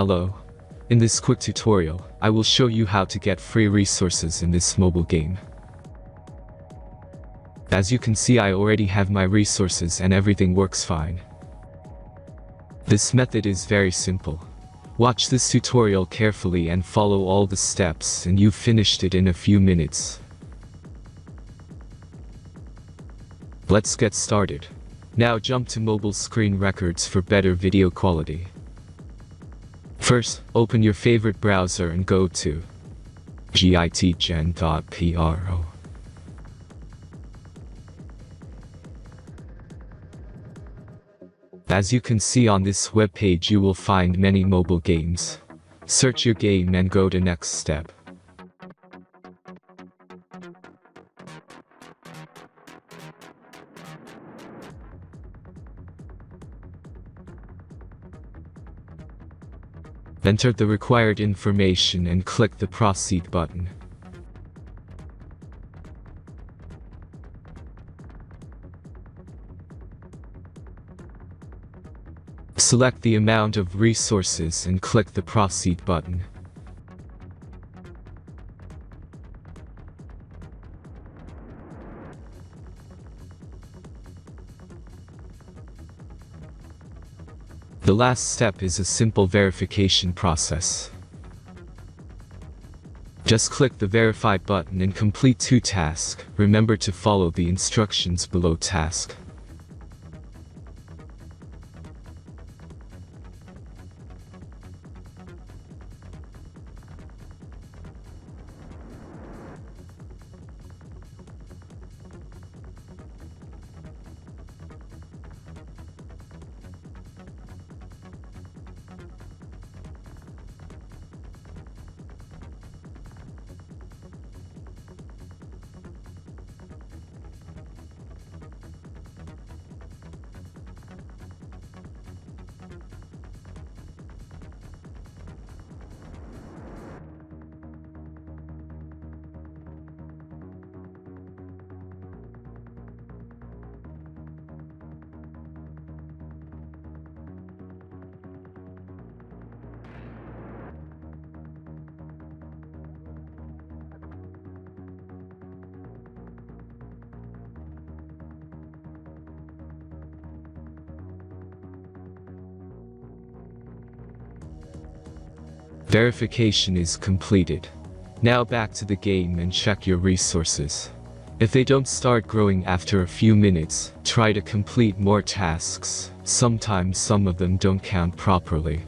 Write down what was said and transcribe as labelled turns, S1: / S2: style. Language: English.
S1: Hello. In this quick tutorial, I will show you how to get free resources in this mobile game. As you can see, I already have my resources and everything works fine. This method is very simple. Watch this tutorial carefully and follow all the steps and you've finished it in a few minutes. Let's get started. Now jump to mobile screen records for better video quality. First, open your favorite browser and go to gitgen.pro. As you can see on this web page, you will find many mobile games. Search your game and go to next step. Enter the required information and click the Proceed button. Select the amount of resources and click the Proceed button. The last step is a simple verification process. Just click the Verified button and complete 2 tasks. Remember to follow the instructions below task. Verification is completed. Now back to the game and check your resources. If they don't start growing after a few minutes, try to complete more tasks. Sometimes some of them don't count properly.